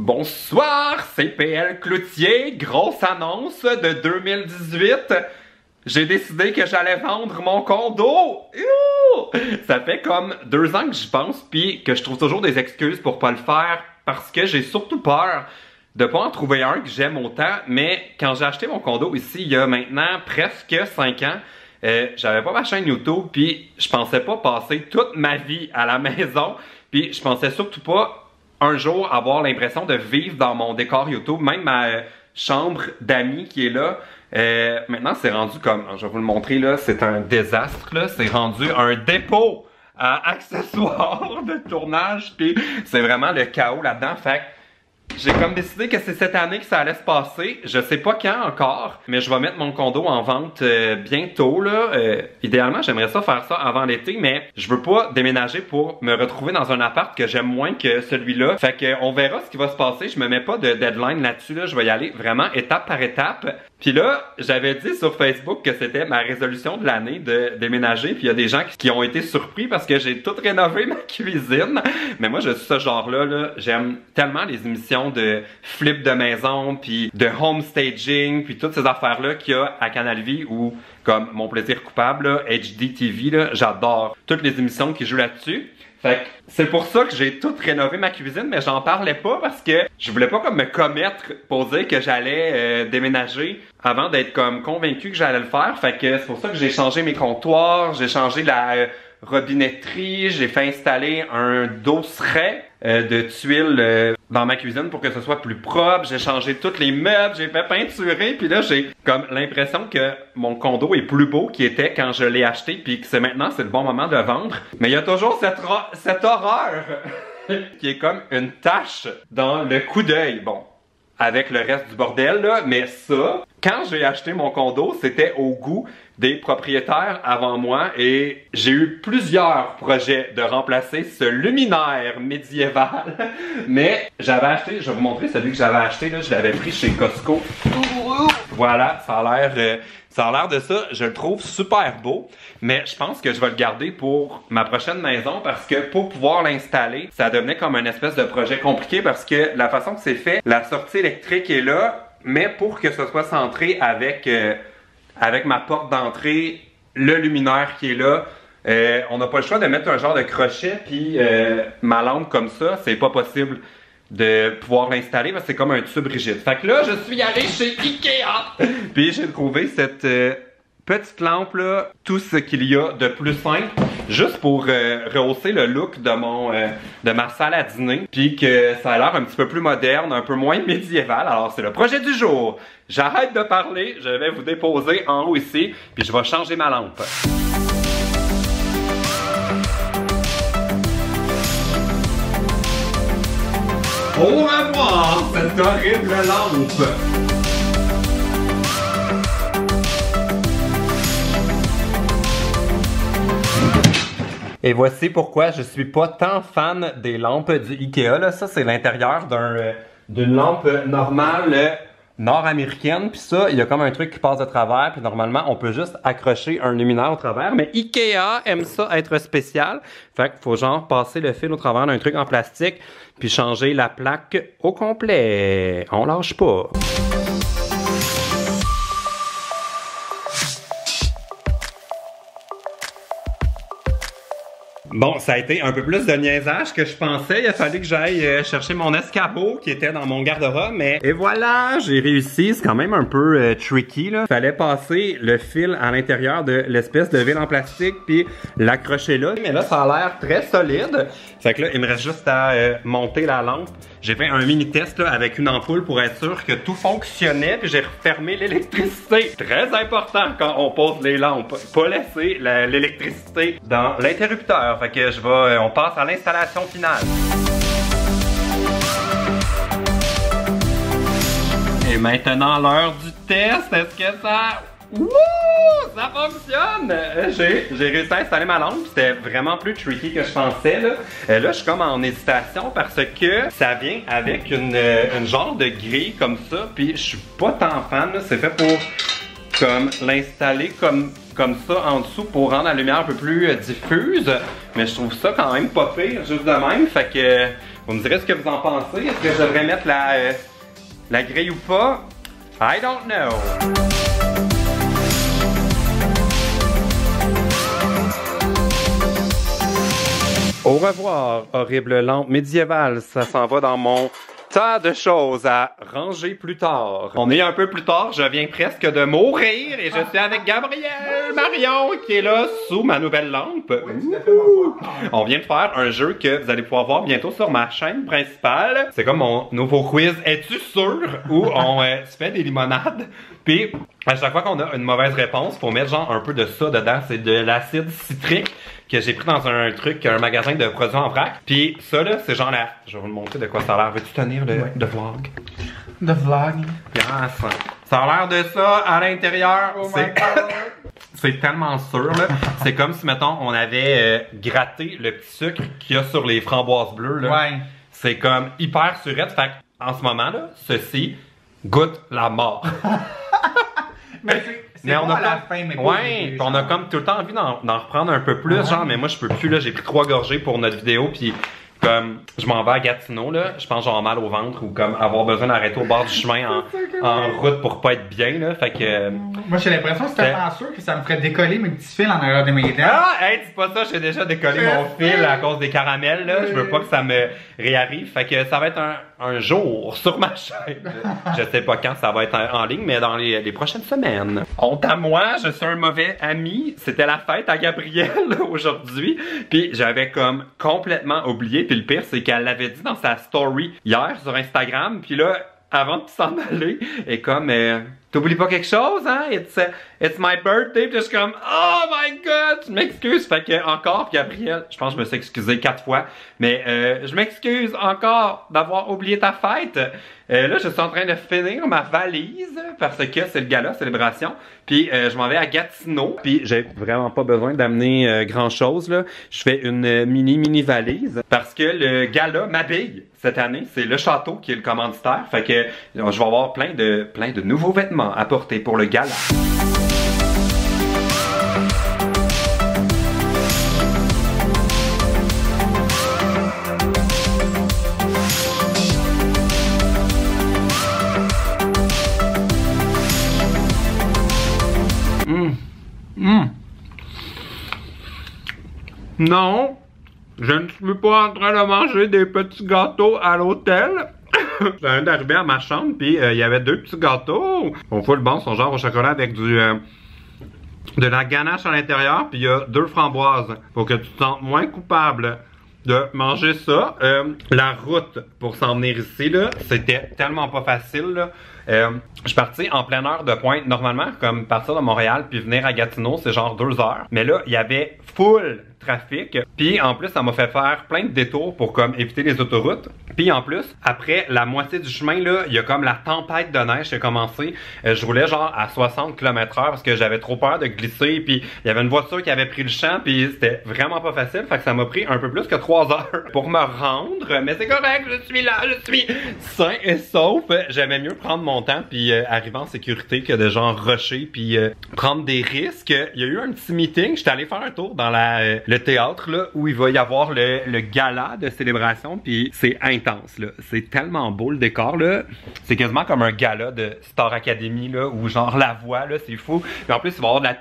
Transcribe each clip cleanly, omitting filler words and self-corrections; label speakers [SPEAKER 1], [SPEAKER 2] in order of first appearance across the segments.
[SPEAKER 1] Bonsoir, c'est PL Cloutier, grosse annonce de 2018. J'ai décidé que j'allais vendre mon condo. Ça fait comme 2 ans que j'y pense, puis que je trouve toujours des excuses pour pas le faire, parce que j'ai surtout peur de pas en trouver un que j'aime autant. Mais quand j'ai acheté mon condo ici, il y a maintenant presque 5 ans, j'avais pas ma chaîne YouTube, puis je pensais pas passer toute ma vie à la maison, puis je pensais surtout pas un jour avoir l'impression de vivre dans mon décor YouTube. Même ma chambre d'amis qui est là, maintenant c'est rendu comme, je vais vous le montrer là, c'est un désastre là, c'est rendu un dépôt à accessoires de tournage, puis c'est vraiment le chaos là-dedans. Fait que j'ai comme décidé que c'est cette année que ça allait se passer. Je sais pas quand encore, mais je vais mettre mon condo en vente bientôt là. Idéalement, j'aimerais ça faire ça avant l'été, mais je veux pas déménager pour me retrouver dans un appart que j'aime moins que celui-là. Fait que on verra ce qui va se passer. Je me mets pas de deadline là-dessus là. Je vais y aller vraiment étape par étape. Puis là, j'avais dit sur Facebook que c'était ma résolution de l'année de déménager. Puis il y a des gens qui ont été surpris parce que j'ai tout rénové ma cuisine. Mais moi, je suis ce genre-là. Là. J'aime tellement les émissions de flip de maison, puis de home staging, puis toutes ces affaires-là qu'il y a à Canal Vie ou comme Mon Plaisir Coupable, là, HDTV, là, j'adore toutes les émissions qui jouent là-dessus. Fait que c'est pour ça que j'ai tout rénové ma cuisine, mais j'en parlais pas parce que je voulais pas comme me commettre pour dire que j'allais déménager avant d'être comme convaincu que j'allais le faire. Fait que c'est pour ça que j'ai changé mes comptoirs, j'ai changé la robinetterie, j'ai fait installer un dosseret de tuiles dans ma cuisine pour que ce soit plus propre, j'ai changé tous les meubles, j'ai fait peinturer, puis là j'ai comme l'impression que mon condo est plus beau qu'il était quand je l'ai acheté, puis que c'est maintenant c'est le bon moment de le vendre. Mais il y a toujours cette horreur qui est comme une tache dans le coup d'œil. Bon, avec le reste du bordel là, mais ça, quand j'ai acheté mon condo, c'était au goût des propriétaires avant moi et j'ai eu plusieurs projets de remplacer ce luminaire médiéval. Mais j'avais acheté, je vais vous montrer celui que j'avais acheté là, je l'avais pris chez Costco. Voilà, ça a l'air de ça, je le trouve super beau, mais je pense que je vais le garder pour ma prochaine maison parce que pour pouvoir l'installer, ça devenait comme une espèce de projet compliqué parce que la façon que c'est fait, la sortie électrique est là, mais pour que ce soit centré avec ma porte d'entrée, le luminaire qui est là, on n'a pas le choix de mettre un genre de crochet puis ma lampe comme ça, c'est pas possible de pouvoir l'installer parce que c'est comme un tube rigide. Fait que là, je suis allé chez Ikea puis j'ai trouvé cette petite lampe là, tout ce qu'il y a de plus simple, juste pour rehausser le look de ma salle à dîner, puis que ça a l'air un petit peu plus moderne, un peu moins médiéval. Alors c'est le projet du jour. J'arrête de parler, je vais vous déposer en haut ici, puis je vais changer ma lampe. Au revoir, cette horrible lampe! Et voici pourquoi je suis pas tant fan des lampes du Ikea. Là. Ça, c'est l'intérieur d'une lampe normale nord-américaine. Puis ça, il y a comme un truc qui passe de travers. Puis normalement, on peut juste accrocher un luminaire au travers. Mais Ikea aime ça être spécial. Fait qu'il faut genre passer le fil au travers d'un truc en plastique. Puis changer la plaque au complet. On lâche pas. Bon, ça a été un peu plus de niaisage que je pensais. Il a fallu que j'aille chercher mon escabeau qui était dans mon garde-robe, mais et voilà, j'ai réussi. C'est quand même un peu tricky là. Fallait passer le fil à l'intérieur de l'espèce de vis en plastique puis l'accrocher là. Mais là, ça a l'air très solide. Fait que là, il me reste juste à monter la lampe. J'ai fait un mini test là, avec une ampoule pour être sûr que tout fonctionnait, puis j'ai refermé l'électricité. Très important quand on pose les lampes, pas laisser l'électricité dans l'interrupteur. Fait que on passe à l'installation finale. Et maintenant l'heure du test, est-ce que ça... Wouh! Ça fonctionne! J'ai réussi à installer ma lampe, c'était vraiment plus tricky que je pensais. Là, je suis comme en hésitation parce que ça vient avec une genre de grille comme ça, puis je suis pas tant fan, c'est fait pour comme l'installer comme ça en dessous pour rendre la lumière un peu plus diffuse, mais je trouve ça quand même pas pire, juste de même, fait que Vous me direz ce que vous en pensez. Est-ce que je devrais mettre la grille ou pas? I don't know. Au revoir, horrible lampe médiévale. Ça s'en va dans mon tas de choses à ranger plus tard. On est un peu plus tard, je viens presque de mourir et je suis avec Gabriel Marion qui est là sous ma nouvelle lampe. On vient de faire un jeu que vous allez pouvoir voir bientôt sur ma chaîne principale. C'est comme mon nouveau quiz Es-tu sûr? Où on se fait des limonades. Puis à chaque fois qu'on a une mauvaise réponse, faut mettre genre un peu de ça dedans. C'est de l'acide citrique que j'ai pris dans un magasin de produits en vrac. Puis ça là, c'est genre la... Je vais vous montrer de quoi ça a l'air. Veux-tu tenir le vlog?
[SPEAKER 2] The vlog.
[SPEAKER 1] Yes. Ça a l'air de ça à l'intérieur. Oh c'est tellement sûr là. C'est comme si mettons on avait gratté le petit sucre qu'il y a sur les framboises bleues là.
[SPEAKER 2] Ouais.
[SPEAKER 1] C'est comme hyper surette. Fait en ce moment là, ceci goûte la mort.
[SPEAKER 2] Mais on a à la fin, mais pas
[SPEAKER 1] ouais, on a comme tout le temps envie d'en reprendre un peu plus, genre, mais moi je peux plus là, j'ai pris 3 gorgées pour notre vidéo, puis comme je m'en vais à Gatineau là, je pense genre mal au ventre ou comme avoir besoin d'arrêter au bord du chemin en route pour pas être bien là, fait que...
[SPEAKER 2] Moi j'ai l'impression que c'est tellement sûr que ça me ferait décoller mes petits fils en arrière de mes dents.
[SPEAKER 1] Ah, hey, dis pas ça, j'ai déjà décollé mon fil à cause des caramels là, je veux pas que ça me réarrive, fait que ça va être un jour sur ma chaîne. Je sais pas quand ça va être en ligne, mais dans les prochaines semaines. Honte à moi, je suis un mauvais ami. C'était la fête à Gabrielle aujourd'hui, puis j'avais comme complètement oublié. Puis le pire, c'est qu'elle l'avait dit dans sa story hier sur Instagram. Puis là, avant de s'en aller, elle est comme t'oublies pas quelque chose, hein? It's my birthday. Puis je suis comme oh my god, je m'excuse. Fait que encore, Gabrielle, je pense que je me suis excusé 4 fois, mais je m'excuse encore d'avoir oublié ta fête. Là, je suis en train de finir ma valise parce que c'est le gala, célébration. Puis je m'en vais à Gatineau. Puis j'ai vraiment pas besoin d'amener grand chose là. Je fais une mini valise parce que le gala m'habille cette année. C'est le château qui est le commanditaire. Fait que je vais avoir plein de nouveaux vêtements à porter pour le gala. Non, je ne suis pas en train de manger des petits gâteaux à l'hôtel. Je viens d'arriver à ma chambre, puis il y avait 2 petits gâteaux. Au full bon, sont genre au chocolat avec de la ganache à l'intérieur, puis il y a 2 framboises. Faut que tu te sentes moins coupable de manger ça. La route pour s'en venir ici, là, c'était tellement pas facile, là. Je suis parti en pleine heure de pointe. Normalement, comme partir de Montréal puis venir à Gatineau, c'est genre 2 heures. Mais là, il y avait full trafic. Puis en plus, ça m'a fait faire plein de détours pour comme éviter les autoroutes. Puis en plus, après la moitié du chemin, là, il y a comme la tempête de neige qui a commencé. Je roulais genre à 60 km/h parce que j'avais trop peur de glisser. Puis il y avait une voiture qui avait pris le champ. Puis c'était vraiment pas facile. Fait que ça m'a pris un peu plus que 3 heures pour me rendre. Mais c'est correct, je suis là, je suis sain et sauf. J'aimais mieux prendre mon temps puis arriver en sécurité que de genre rusher puis prendre des risques. Il y a eu un petit meeting. J'étais allé faire un tour dans le théâtre là où il va y avoir le gala de célébration. Puis c'est intense là. C'est tellement beau le décor là. C'est quasiment comme un gala de Star Academy là où genre la voix là, c'est fou. Puis en plus il va y avoir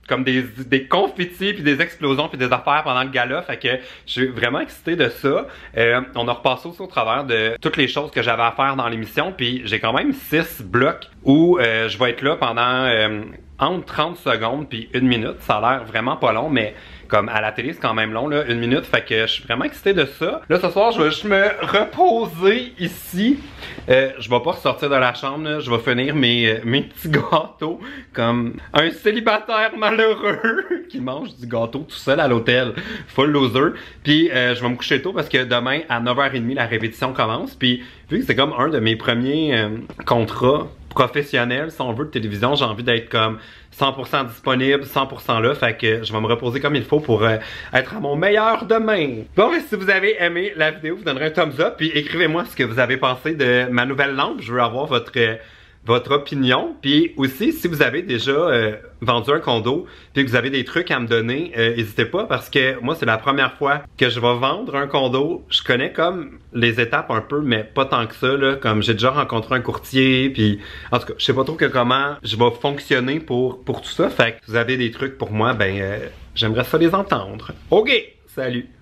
[SPEAKER 1] comme des confettis puis des explosions puis des affaires pendant le gala, fait que je suis vraiment excité de ça. On a repassé aussi au travers de toutes les choses que j'avais à faire dans l'émission, puis j'ai quand même 6 blocs où je vais être là pendant entre 30 secondes puis 1 minute. Ça a l'air vraiment pas long, mais comme à la télé, c'est quand même long, là, 1 minute. Fait que je suis vraiment excité de ça. Là, ce soir, je vais juste me reposer ici. Je vais pas ressortir de la chambre, là. Je vais finir mes petits gâteaux comme un célibataire malheureux qui mange du gâteau tout seul à l'hôtel. Full loser. Puis, je vais me coucher tôt parce que demain, à 9h30, la répétition commence. Puis, vu que c'est comme un de mes premiers contrats professionnel, si on veut, de télévision, j'ai envie d'être comme 100% disponible, 100% là, fait que je vais me reposer comme il faut pour être à mon meilleur demain. Bon, si vous avez aimé la vidéo, vous donnerez un thumbs up, puis écrivez-moi ce que vous avez pensé de ma nouvelle lampe. Je veux avoir votre votre opinion. Puis aussi, si vous avez déjà vendu un condo, puis que vous avez des trucs à me donner, n'hésitez pas parce que moi, c'est la première fois que je vais vendre un condo. Je connais comme les étapes un peu, mais pas tant que ça, là. Comme j'ai déjà rencontré un courtier, puis en tout cas, je sais pas trop comment je vais fonctionner pour tout ça. Fait que si vous avez des trucs pour moi, ben j'aimerais ça les entendre. OK, salut!